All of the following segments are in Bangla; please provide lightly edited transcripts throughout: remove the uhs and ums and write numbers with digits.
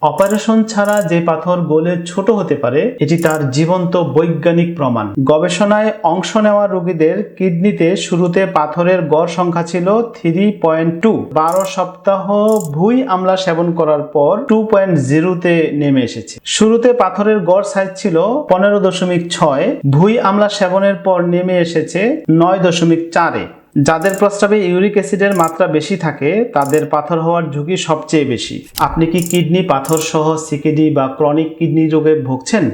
অপারেশন ছাড়া যে পাথর গলে ছোট হতে পারে এটি তার জীবন্ত বৈজ্ঞানিক প্রমাণ। গবেষণায় অংশ নেওয়া রোগীদের কিডনিতে শুরুতে পাথরের গড় সংখ্যা ছিল 3.2। 12 সপ্তাহ ভুঁই আমলা সেবন করার পর 2.0-তে নেমে এসেছে। শুরুতে পাথরের গড় সাইজ ছিল 15.6, ভুঁই আমলা সেবনের পর নেমে এসেছে 9.4-এ। যাদের প্রস্রাবে ইউরিক অ্যাসিডের মাত্রা বেশি থাকে তাদের পাথর হওয়ার ঝুঁকি সবচেয়ে বেশি। আপনি কি কিডনি পাথর সহ সিকেডি বা ক্রনিক কিডনি রোগে ভুগছেন?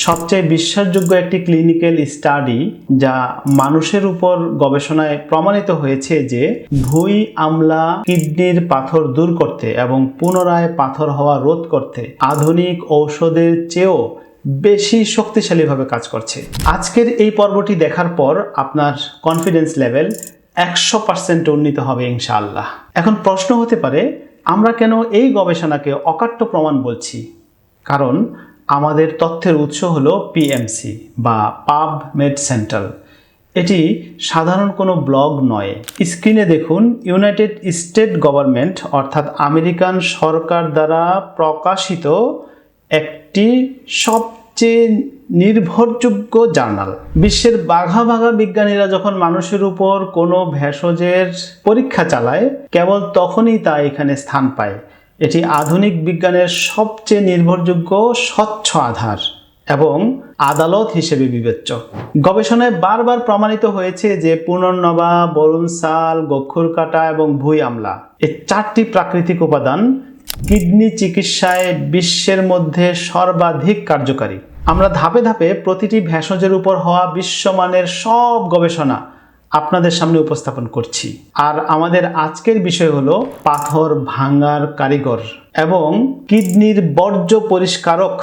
সবচেয়ে বিশ্বাসযোগ্য একটি ক্লিনিক্যাল স্টাডি যা মানুষের উপর গবেষণায় প্রমাণিত হয়েছে যে ভুঁই আমলা কিডনির পাথর দূর করতে এবং পুনরায় পাথর হওয়া রোধ করতে আধুনিক ঔষধের চেয়েও বেশি শক্তিশালীভাবে কাজ করছে। আজকের এই পর্বটি দেখার পর আপনার কনফিডেন্স লেভেল 100% উন্নীত হবে ইনশাআল্লাহ। এখন প্রশ্ন হতে পারে, আমরা কেন এই গবেষণাকে অকাট্য প্রমাণ বলছি? কারণ আমাদের তথ্যের উৎস হলো পিএমসি বা পাবমেড সেন্ট্রাল। এটি সাধারণ কোনো ব্লগ নয়। স্ক্রিনে দেখুন, ইউনাইটেড স্টেট গভর্নমেন্ট অর্থাৎ আমেরিকান সরকার দ্বারা প্রকাশিত একটি সবচেয়ে নির্ভরযোগ্য জার্নাল। বিশ্বের বাঘা বাঘা বিজ্ঞানীরা যখন মানুষের উপর কোনো ভেষজের পরীক্ষা চালায় কেবল তখনই তা এখানে স্থান পায়। এটি আধুনিক বিজ্ঞানের সবচেয়ে নির্ভরযোগ্য স্বচ্ছ আধার এবং আদালত হিসেবে বিবেচ্য। গবেষণায় বারবার প্রমাণিত হয়েছে যে পুনর্নবা, বরুণ সাল, গক্ষুর কাঁটা এবং ভুঁই আমলা এই 4টি প্রাকৃতিক উপাদান কিডনি চিকিৎসায় বিশ্বের মধ্যে সর্বাধিক কার্যকারী। আমরা ধাপে ধাপে প্রতিটি ভেষজের উপর হওয়া বিশ্বমানের সব গবেষণা আপনাদের সামনে উপস্থাপন করছি। আর আমাদের আজকের বিষয় হলো পাথর ভাঙার কারিগর এবং কিডনির বর্জ্য পরিষ্কারক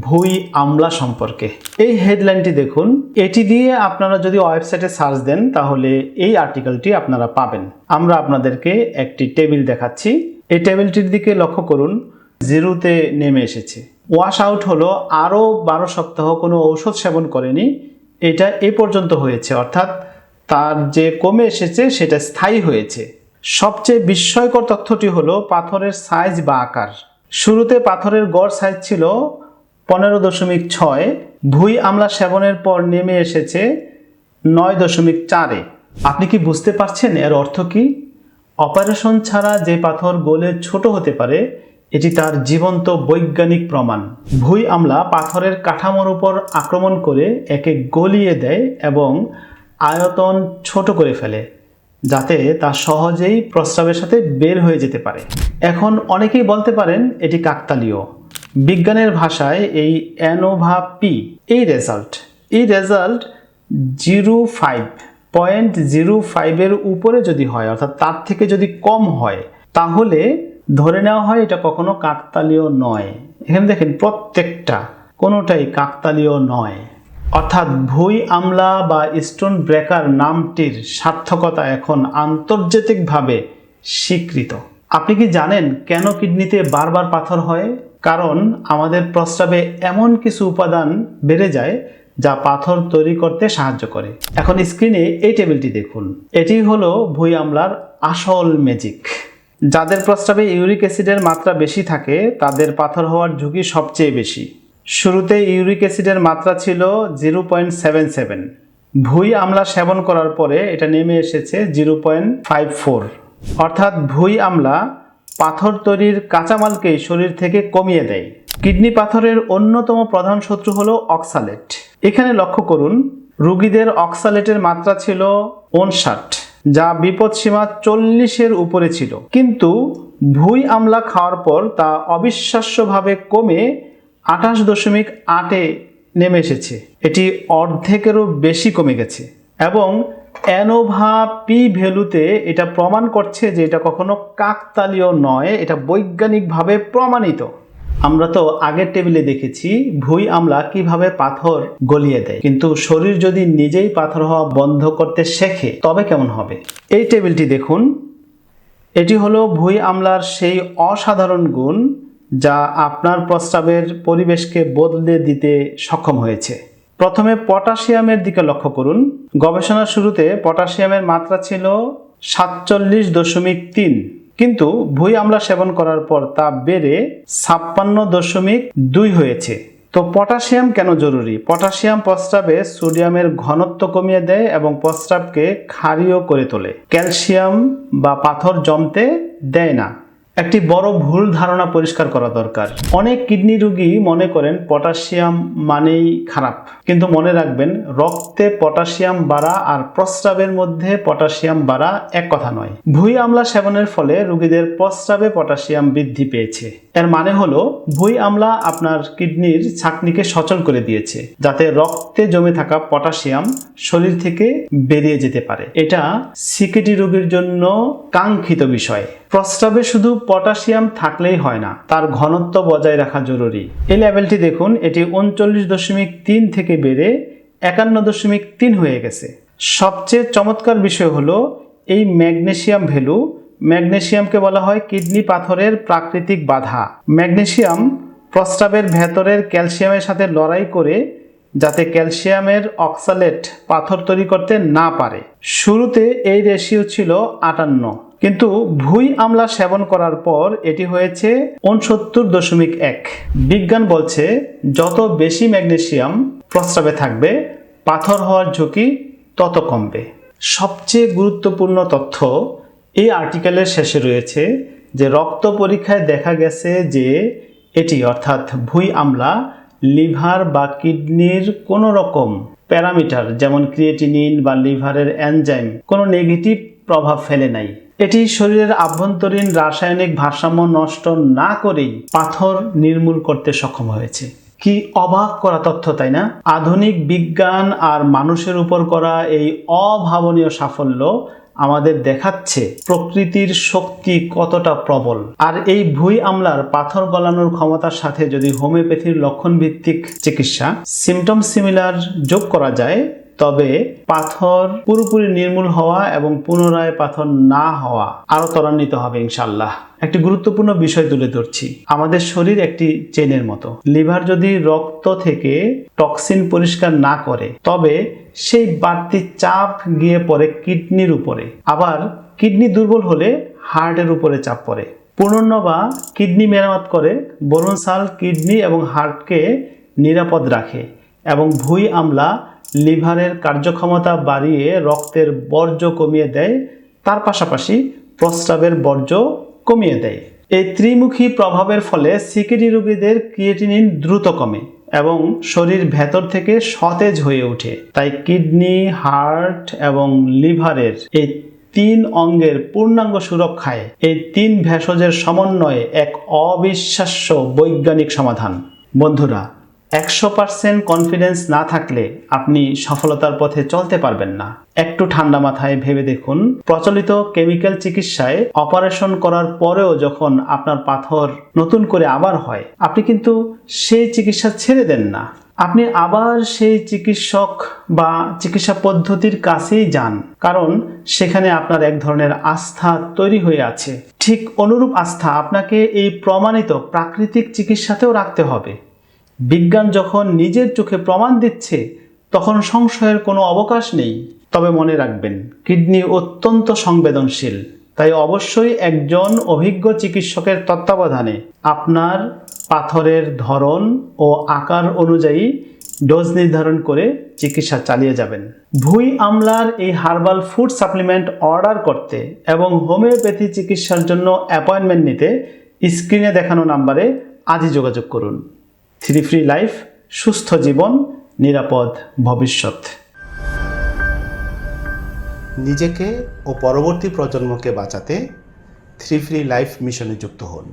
ভুঁই আমলা সম্পর্কে। এই হেডলাইনটি দেখুন, এটি দিয়ে আপনারা যদি ওয়েবসাইটে সার্চ দেন তাহলে এই আর্টিকেলটি আপনারা পাবেন। আমরা আপনাদেরকে একটি টেবিল দেখাচ্ছি। এই টেবিলটির দিকে লক্ষ্য করুন, 0-তে নেমে এসেছে। ওয়াশ আউট হলো আরও 12 সপ্তাহ কোনো ঔষধ সেবন করেনি, এটা এ পর্যন্ত হয়েছে, অর্থাৎ তার যে কমে এসেছে সেটা স্থায়ী হয়েছে। সবচেয়ে বিস্ময়কর তথ্যটি হলো পাথরের সাইজ বা আকার। শুরুতে পাথরের গড় সাইজ ছিল 15.6, ভুঁই আমলা সেবনের পর নেমে এসেছে 9.4-এ। আপনি কি বুঝতে পারছেন এর অর্থ কি? অপারেশন ছাড়া যে পাথর গলে ছোট হতে পারে এটি তার জীবন্ত বৈজ্ঞানিক প্রমাণ। ভুঁই আমলা পাথরের কাঠামোর উপর আক্রমণ করে একে গলিয়ে দেয় এবং আয়তন ছোট করে ফেলে যাতে তা সহজেই প্রস্রাবের সাথে বের হয়ে যেতে পারে। এখন অনেকেই বলতে পারেন এটি কাকতালীয়। বিজ্ঞানের ভাষায় এই অ্যানোভা পি এই রেজাল্ট 0.05-এর উপরে যদি হয়, অর্থাৎ তার থেকে যদি কম হয়, তাহলে ধরে নেওয়া হয় এটা কখনো কাকতালীয় নয়। এখানে দেখেন প্রত্যেকটা কোনোটাই কাকতালীয় নয়। অর্থাৎ ভুঁই আমলা বা স্টোন ব্রেকার নামটির সার্থকতা এখন আন্তর্জাতিকভাবে স্বীকৃত। আপনি কি জানেন কেন কিডনিতে বারবার পাথর হয়? কারণ আমাদের প্রস্রাবে এমন কিছু উপাদান বেড়ে যায় যা পাথর তৈরি করতে সাহায্য করে। এখন স্ক্রিনে এই টেবিলটি দেখুন, এটি হলো ভুঁই আমলার আসল ম্যাজিক। যাদের প্রস্রাবে ইউরিক অ্যাসিডের মাত্রা বেশি থাকে তাদের পাথর হওয়ার ঝুঁকি সবচেয়ে বেশি। শুরুতে ইউরিক অ্যাসিডের মাত্রা ছিল 0.77, ভুঁই আমলা সেবন করার পরে এটা নেমে এসেছে 0.54। অর্থাৎ ভুঁই আমলা পাথর তৈরির কাঁচামালকেই শরীর থেকে কমিয়ে দেয়। কিডনি পাথরের অন্যতম প্রধান শত্রু হলো অক্সালেট। এখানে লক্ষ্য করুন, রোগীদের অক্সালেটের মাত্রা ছিল 59, যা বিপদসীমা 40-এর উপরে ছিল, কিন্তু ভুঁই আমলা খাওয়ার পর তা অবিশ্বাস্যভাবে কমে 28.8-এ নেমে এসেছে। এটি অর্ধেকেরও বেশি কমে গেছে এবং অ্যানোভা পি ভ্যালুতে এটা প্রমাণ করছে যে এটা কখনো কাকতালীয় নয়, এটা বৈজ্ঞানিকভাবে প্রমাণিত। আমরা তো আগের টেবিলে দেখেছি ভুঁই আমলা কিভাবে পাথর গলিয়ে দেয়, কিন্তু শরীর যদি নিজেই পাথর হওয়া বন্ধ করতে শেখে তবে কেমন হবে? এই টেবিলটি দেখুন, এটি হলো ভুঁই আমলার সেই অসাধারণ গুণ যা আপনার প্রস্রাবের পরিবেশকে বদলে দিতে সক্ষম হয়েছে। প্রথমে পটাশিয়ামের দিকে লক্ষ্য করুন। গবেষণার শুরুতে পটাশিয়ামের মাত্রা ছিল 47.3, কিন্তু ভুঁই আমলা সেবন করার পর তা বেড়ে 56.2 হয়েছে। তো পটাশিয়াম কেন জরুরি? পটাশিয়াম প্রস্রাবে সোডিয়ামের ঘনত্ব কমিয়ে দেয় এবং প্রস্রাবকে ক্ষারীয় করে তোলে। ক্যালসিয়াম বা পাথর জমতে দেয় না। একটি বড় ভুল ধারণা পরিষ্কার করা দরকার। অনেক কিডনি রোগী মনে করেন পটাশিয়াম মানেই খারাপ, কিন্তু মনে রাখবেন রক্তে পটাশিয়াম বাড়া আর প্রস্রাবের মধ্যে পটাশিয়াম বাড়া এক কথা নয়। ভুঁই আমলা সেবনের ফলে রোগীদের প্রস্রাবে পটাশিয়াম বৃদ্ধি পেয়েছে। এর মানে হলো ভুঁই আমলা আপনার কিডনির ছাঁকনিকে সচল করে দিয়েছে, যাতে রক্তে জমে থাকা পটাশিয়াম শরীর থেকে বেরিয়ে যেতে পারে। এটা সিকেডি রোগীর জন্য কাঙ্ক্ষিত বিষয়। প্রস্রাবে শুধু পটাশিয়াম থাকলেই হয় না, তার ঘনত্ব বজায় রাখা জরুরি। এই লেভেলটি দেখুন, এটি 39.3 থেকে বেড়ে 51.3 হয়ে গেছে। সবচেয়ে চমৎকার বিষয় হলো এই ম্যাগনেসিয়াম ভ্যালু। ম্যাগনেসিয়ামকে বলা হয় কিডনি পাথরের প্রাকৃতিক বাধা। ম্যাগনেসিয়াম প্রস্রাবের ভেতরের ক্যালসিয়ামের সাথে লড়াই করে যাতে ক্যালসিয়ামের অক্সালেট পাথর তৈরি করতে না পারে। শুরুতে এই রেশিও ছিল 58, কিন্তু ভুঁই আমলা সেবন করার পর এটি হয়েছে 69.1। বিজ্ঞান বলছে যত বেশি ম্যাগনেসিয়াম প্রস্রাবে থাকবে পাথর হওয়ার ঝুঁকি তত কমবে। সবচেয়ে গুরুত্বপূর্ণ তথ্য এই আর্টিকেলের শেষে রয়েছে যে রক্ত পরীক্ষায় দেখা গেছে যে এটি অর্থাৎ ভুঁই আমলা লিভার বা কিডনির কোনো রকম প্যারামিটার যেমন ক্রিয়েটিনিন বা লিভারের এনজাইম কোনো নেগেটিভ প্রভাব ফেলে নাই। এটি শরীরের আভ্যন্তরীণ রাসায়নিক ভারসাম্য নষ্ট না করেই পাথর নির্মূল করতে সক্ষম হয়েছে। কি অবাক করা তথ্য, তাই না? আধুনিক বিজ্ঞান আর মানুষের উপর করা এই অভাবনীয় সাফল্য আমাদের দেখাচ্ছে প্রকৃতির শক্তি কতটা প্রবল। আর এই ভুঁই আমলার পাথর গলানোর ক্ষমতার সাথে যদি হোমিওপ্যাথির লক্ষণ ভিত্তিক চিকিৎসা সিমটম সিমিলার যোগ করা যায়, তবে পাথর পুরোপুরি নির্মূল হওয়া এবং পুনরায় পাথর না হওয়া আরো ত্বরান্বিত হবে ইনশাল্লাহ। একটি গুরুত্বপূর্ণ বিষয় তুলে ধরছি। আমাদের শরীর একটি চেনের মতো। লিভার যদি রক্ত থেকে টক্সিন পরিষ্কার না করে, তবে সেই বাড়তি চাপ গিয়ে পড়ে কিডনির উপরে। আবার কিডনি দুর্বল হলে হার্টের উপরে চাপ পড়ে। পুনর্নবা কিডনি মেরামত করে, বরুণসাল কিডনি এবং হার্টকে নিরাপদ রাখে এবং ভুঁই আমলা লিভারের কার্যক্ষমতা বাড়িয়ে রক্তের বর্জ্য কমিয়ে দেয়, তার পাশাপাশি প্রস্রাবের বর্জ্য কমিয়ে দেয়। এই ত্রিমুখী প্রভাবের ফলে সিকেডি রোগীদের ক্রিয়েটিনিন দ্রুত কমে এবং শরীর ভেতর থেকে সতেজ হয়ে ওঠে। তাই কিডনি, হার্ট এবং লিভারের এই 3 অঙ্গের পূর্ণাঙ্গ সুরক্ষায় এই 3 ভেষজের সমন্বয়ে এক অবিশ্বাস্য বৈজ্ঞানিক সমাধান। বন্ধুরা, 100% কনফিডেন্স না থাকলে আপনি সফলতার পথে চলতে পারবেন না। একটু ঠান্ডা মাথায় ভেবে দেখুন, প্রচলিত কেমিক্যাল চিকিৎসায় অপারেশন করার পরেও যখন আপনার পাথর নতুন করে আবার হয়, আপনি কিন্তু সেই চিকিৎসা ছেড়ে দেন না। আপনি আবার সেই চিকিৎসক বা চিকিৎসা পদ্ধতির কাছেই যান, কারণ সেখানে আপনার এক ধরনের আস্থা তৈরি হয়ে আছে। ঠিক অনুরূপ আস্থা আপনাকে এই প্রমাণিত প্রাকৃতিক চিকিৎসাতেও রাখতে হবে। বিজ্ঞান যখন নিজের চোখে প্রমাণ দিচ্ছে, তখন সংশয়ের কোনো অবকাশ নেই। তবে মনে রাখবেন, কিডনি অত্যন্ত সংবেদনশীল, তাই অবশ্যই একজন অভিজ্ঞ চিকিৎসকের তত্ত্বাবধানে আপনার পাথরের ধরন ও আকার অনুযায়ী ডোজ নির্ধারণ করে চিকিৎসা চালিয়ে যাবেন। ভুঁই আমলার এই হার্বাল ফুড সাপ্লিমেন্ট অর্ডার করতে এবং হোমিওপ্যাথি চিকিৎসার জন্য অ্যাপয়েন্টমেন্ট নিতে স্ক্রিনে দেখানো নাম্বারে আজই যোগাযোগ করুন। 3 ফ্রি লাইফ, সুস্থ জীবন, নিরাপদ ভবিষ্যৎ। নিজেকে ও পরবর্তী প্রজন্মকে বাঁচাতে 3 ফ্রি লাইফ মিশনে যুক্ত হন।